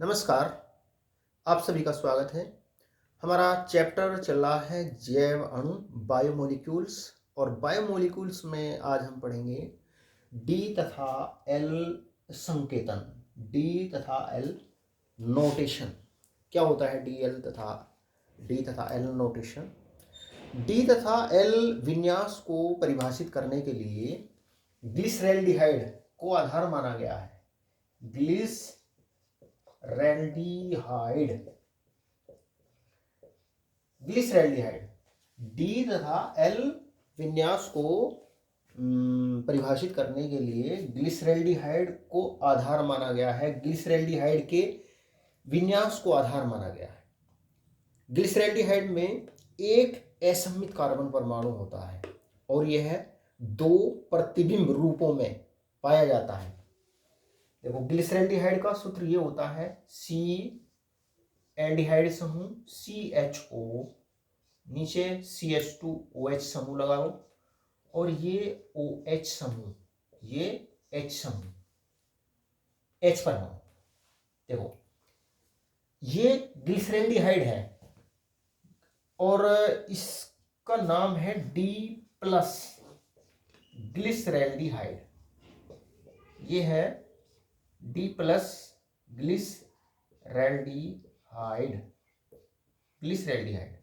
नमस्कार, आप सभी का स्वागत है। हमारा चैप्टर चल रहा है जैव अणु बायोमोलिक्यूल्स और बायोमोलिक्यूल्स में आज हम पढ़ेंगे डी तथा एल संकेतन, डी तथा एल नोटेशन। क्या होता है डी तथा एल नोटेशन? डी तथा एल विन्यास को परिभाषित करने के लिए ग्लिसरैल्डिहाइड को आधार माना गया है। ग्लिसरैल्डिहाइड डी तथा एल विन्यास को परिभाषित करने के लिए ग्लिसरैल्डिहाइड को आधार माना गया है। ग्लिसरैल्डिहाइड के विन्यास को आधार माना गया है। ग्लिसरैल्डिहाइड में एक असममित कार्बन परमाणु होता है और यह दो प्रतिबिंब रूपों में पाया जाता है। देखो, ग्लिसरैल्डिहाइड का सूत्र ये होता है सी एल्डिहाइड समूह CHO, नीचे CH2OH समूह लगाओ और ये OH समूह, ये H समूह, H परमाणु। देखो, ये ग्लिसरैल्डिहाइड है और इसका नाम है D+ ग्लिसरैल्डिहाइड। ये है D+ ग्लिसरैल्डिहाइड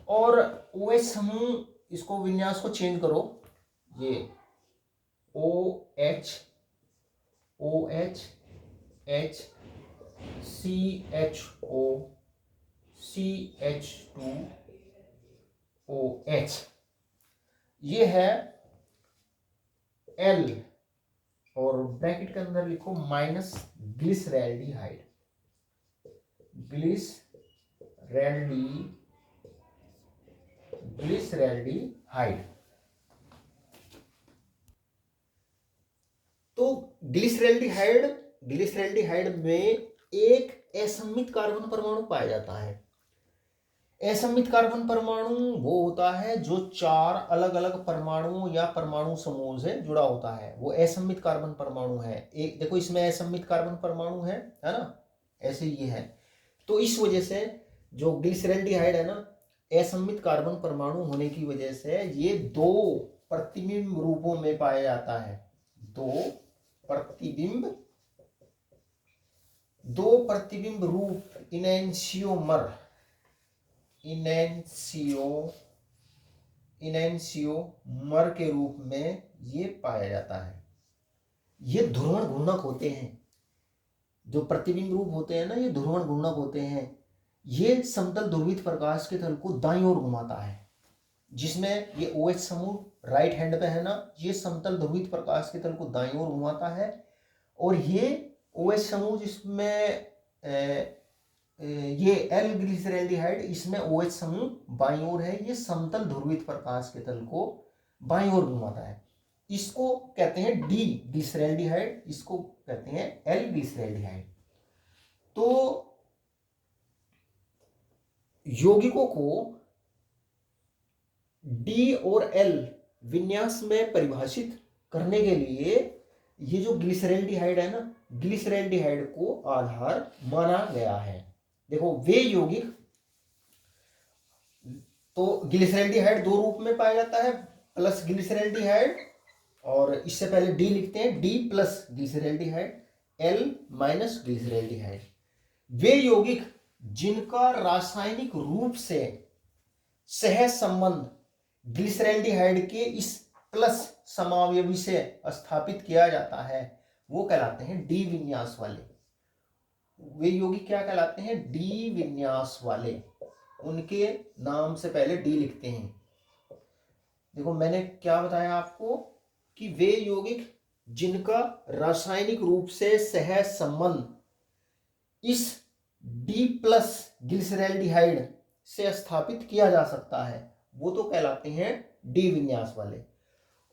और OH समूह, इसको विन्यास को चेंज करो, ये OH H CHO CH2OH, ये है L और ब्रैकेट के अंदर लिखो माइनस ग्लिसरैल्डिहाइड। ग्लिसरैल्डिहाइड। तो ग्लिसरैल्डिहाइड में एक असममित कार्बन परमाणु पाया जाता है। असममित कार्बन परमाणु वो होता है जो चार अलग अलग परमाणु या परमाणु समूह से जुड़ा होता है, वो असममित कार्बन परमाणु है। एक देखो, इसमें असममित कार्बन परमाणु है ना, ऐसे ये है। तो इस वजह से जो ग्लिसरैल्डिहाइड है ना, असममित कार्बन परमाणु होने की वजह से ये दो प्रतिबिंब रूपों में पाया जाता है। दो प्रतिबिंब रूप इनैंसियोमर के रूप में ये पाया जाता है। ये ध्रुवण घूर्णक होते हैं। जो प्रतिबिंब रूप होते हैं ना, ये ध्रुवण घूर्णक होते हैं। ये समतल ध्रुवित प्रकाश के तल को दाईं ओर घुमाता है, जिसमें ये OH समूह राइट हैंड पे है ना, ये समतल ध्रुवित प्रकाश के तल को दाईं ओर घुमाता है। और ये OH समूह जिसमें ये L ग्लिसरैल्डिहाइड, इसमें OH समूह बाईं ओर है, ये समतल ध्रुवित प्रकाश के तल को बाईं ओर घुमाता है। इसको कहते हैं D ग्लिसरैल्डिहाइड, इसको कहते हैं L ग्लिसरैल्डिहाइड। तो यौगिकों को D और L विन्यास में परिभाषित करने के लिए ये जो ग्लिसरैल्डिहाइड है ना, ग्लिसरैल्डिहाइड को आधार माना गया है। देखो, वे यौगिक, तो ग्लिसरैल्डिहाइड दो रूप में पाया जाता है, प्लस ग्लिसरैल्डिहाइड, और इससे पहले D लिखते हैं, D+ ग्लिसरैल्डिहाइड, L- ग्लिसरैल्डिहाइड। वे यौगिक जिनका रासायनिक रूप से सह संबंध ग्लिसरैल्डिहाइड के इस प्लस समावयवी से स्थापित किया जाता है, वो कहलाते हैं D विन्यास वाले। वे यौगिक क्या कहलाते हैं? D विन्यास वाले। उनके नाम से पहले D लिखते हैं। देखो, मैंने क्या बताया आपको कि वे यौगिक जिनका रासायनिक रूप से सह संबंध इस D+ ग्लिसरैल्डिहाइड से स्थापित किया जा सकता है, वो तो कहलाते हैं D विन्यास वाले।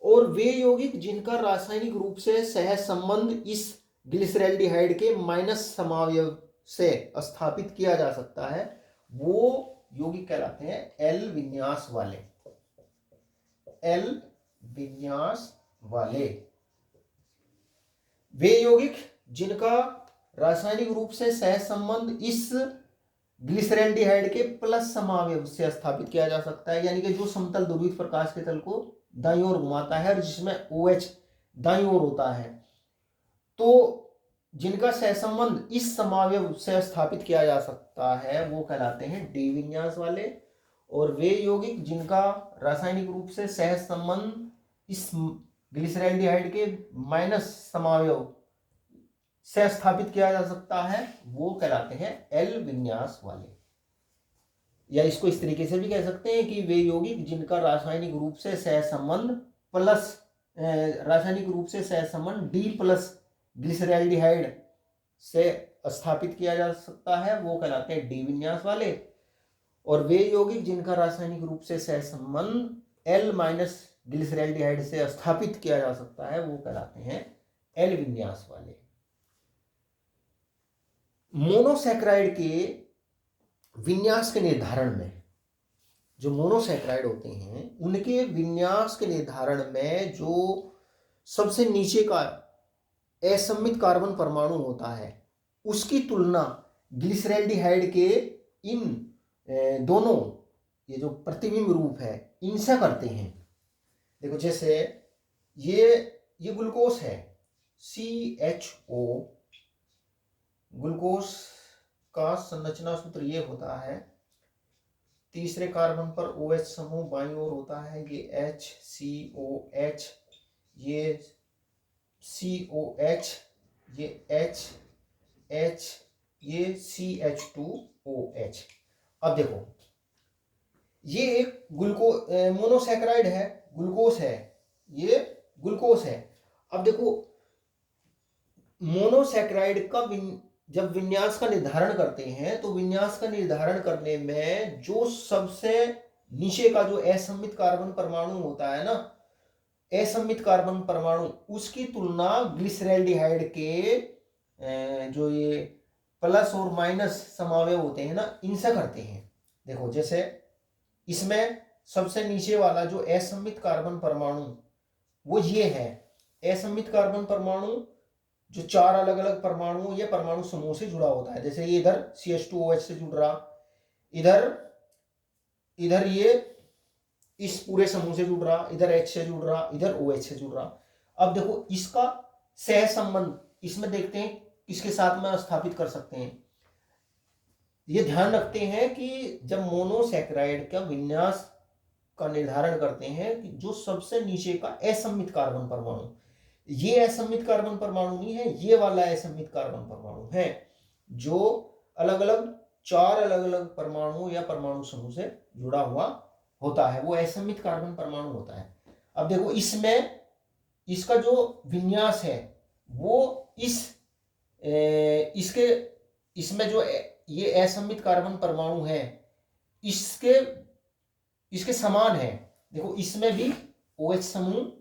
और वे यौगिक जिनका रासायनिक रूप से सह संबंध इस ग्लिसरैल्डिहाइड के माइनस समावयव से स्थापित किया जा सकता है, वो यौगिक कहलाते हैं L विन्यास वाले। L विन्यास वाले वे यौगिक जिनका रासायनिक रूप से सहसंबंध इस ग्लिसरैल्डिहाइड के प्लस समावयव से स्थापित किया जा सकता है, यानी कि जो समतल ध्रुवित प्रकाश के तल को दाईं ओर घुमाता है और जिसमें OH दाईं ओर होता है, तो जिनका सहसंबंध इस समावयव से स्थापित किया जा सकता है वो कहलाते हैं डी विन्यास वाले। और वे यौगिक जिनका रासायनिक रूप से सहसंबंध इस ग्लिसरैल्डिहाइड के माइनस समावयव से स्थापित किया जा सकता है वो कहलाते हैं एल विन्यास वाले। या इसको इस तरीके से भी कह सकते हैं कि वे यौगिक जिनका रासायनिक रूप से सहसंबंध प्लस रासायनिक रूप से सहसंबंध डी प्लस ग्लिसरैल्डिहाइड से स्थापित किया जा सकता है वो कहलाते हैं डी विन्यास वाले। और वे यौगिक जिनका रासायनिक रूप से सहसंबंध एल माइनस ग्लिसरैल्डिहाइड से स्थापित किया जा सकता है वो कहलाते हैं एल विन्यास वाले। मोनोसैकराइड के विन्यास के निर्धारण में, जो मोनोसैकराइड होते हैं उनके विन्यास के निर्धारण में जो सबसे नीचे का असममित कार्बन परमाणु होता है उसकी तुलना ग्लिसरैल्डिहाइड के इन दोनों ये जो प्रतिबिंब रूप है इनसे करते हैं। देखो जैसे ये ग्लूकोज है CHO, ग्लूकोज का संरचना सूत्र ये होता है, तीसरे कार्बन पर OH समूह बाईं ओर होता है, ये HCOH, ये COH, ये H, ये CH2OH। अब देखो ये एक मोनोसैकराइड है, ग्लूकोज है, ये ग्लूकोज है। अब देखो मोनोसैकराइड का जब विन्यास का निर्धारण करते हैं तो विन्यास का निर्धारण करने में जो सबसे नीचे का जो असममित कार्बन परमाणु होता है ना, असममित कार्बन परमाणु, उसकी तुलना ग्लिसरैल्डिहाइड के जो ये प्लस और माइनस समावयव होते हैं ना इनसे करते हैं। देखो जैसे इसमें सबसे नीचे वाला जो असममित कार्बन परमाणु वो ये है, असममित कार्बन परमाणु जो चार अलग अलग परमाणु या परमाणु समूह से जुड़ा होता है। जैसे ये इधर CH2OH से जुड़ रहा, इधर ये इस पूरे समूह से जुड़ रहा, इधर H से जुड़ रहा, इधर OH से जुड़ रहा। अब देखो इसका सह संबंध इसमें देखते हैं किसके साथ में स्थापित कर सकते हैं। ये ध्यान रखते हैं कि जब मोनोसैकराइड का विन्यास का निर्धारण करते हैं कि जो सबसे नीचे का असममित कार्बन परमाणु, ये असममित कार्बन परमाणु नहीं है, ये वाला असममित कार्बन परमाणु है जो अलग अलग चार अलग अलग परमाणु या परमाणु समूह से जुड़ा हुआ होता है, वो असममित कार्बन परमाणु होता है। अब देखो इसमें इसका जो विन्यास है वो इसमें जो ये असममित कार्बन परमाणु है इसके समान है। देखो इसमें भी OH समूह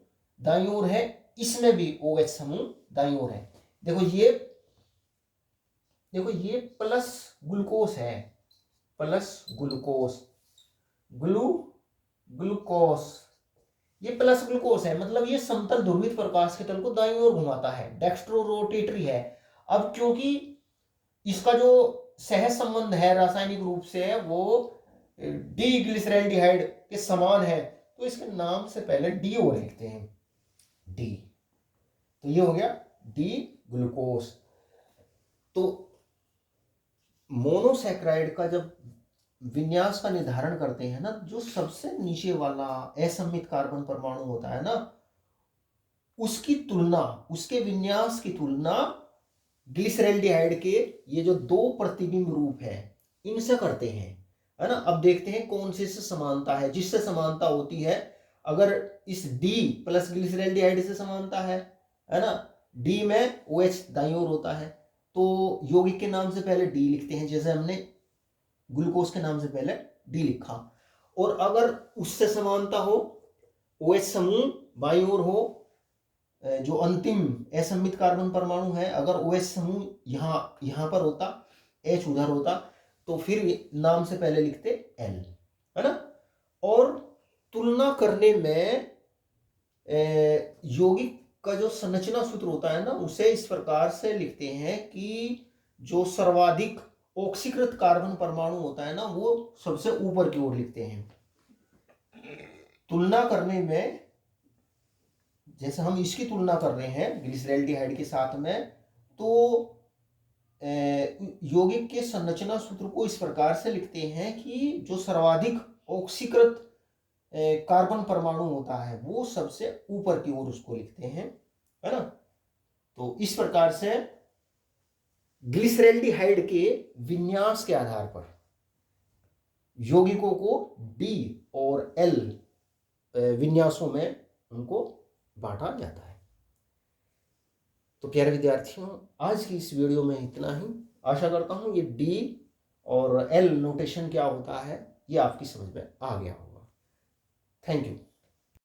दाईं ओर है, इसमें भी OH समूह दाईं ओर है। देखो ये प्लस ग्लूकोज है, प्लस ग्लूकोज ये प्लस ग्लूकोज है, मतलब ये समतल ध्रुवित प्रकाश के तल को दाईं ओर घुमाता है, डेक्स्ट्रोरोटेटरी है। अब क्योंकि इसका जो सह संबंध है रासायनिक रूप से वो डी ग्लिसरैल्डिहाइड के समान है तो इसके नाम से पहले डी ओ लिखते हैं, डी। तो ये हो गया डी ग्लूकोज। तो मोनोसैकराइड का जब विन्यास का निर्धारण करते हैं ना, जो सबसे नीचे वाला असममित कार्बन परमाणु होता है ना, उसकी तुलना, उसके विन्यास की तुलना ग्लिसरैल्डिहाइड के ये जो दो प्रतिबिंब रूप है इनसे करते हैं, है ना। अब देखते हैं कौन से समानता है। जिससे समानता होती है, अगर इस D प्लस ग्लिसरैल्डिहाइड से समानता है ना, D में OH दाईं ओर होता है तो यौगिक के नाम से पहले D लिखते हैं, जैसे हमने ग्लूकोज के नाम से पहले D लिखा। और अगर उससे समानता हो, OH समूह बाईं ओर हो, जो अंतिम असममित कार्बन परमाणु है, अगर OH समूह यहाँ पर होता, H उधर होता, तो फिर नाम से पहले लिखते L, है ना। और तुलना करने में यौगिक का जो संरचना सूत्र होता है ना, उसे इस प्रकार से लिखते हैं कि जो सर्वाधिक ऑक्सीकृत कार्बन परमाणु होता है ना, वो सबसे ऊपर की ओर लिखते हैं। तुलना करने में, जैसे हम इसकी तुलना कर रहे हैं ग्लिसरैल्डिहाइड के साथ में, तो यौगिक के संरचना सूत्र को इस प्रकार से लिखते हैं कि जो सर्वाधिक ऑक्सीकृत कार्बन परमाणु होता है वो सबसे ऊपर की ओर उसको लिखते हैं, है ना। तो इस प्रकार से ग्लिसरैल्डिहाइड के विन्यास के आधार पर यौगिकों को डी और एल विन्यासों में उनको बांटा जाता है। तो प्यारे विद्यार्थियों, आज की इस वीडियो में इतना ही। आशा करता हूं ये डी और एल नोटेशन क्या होता है ये आपकी समझ में आ गया होगा। Thank you.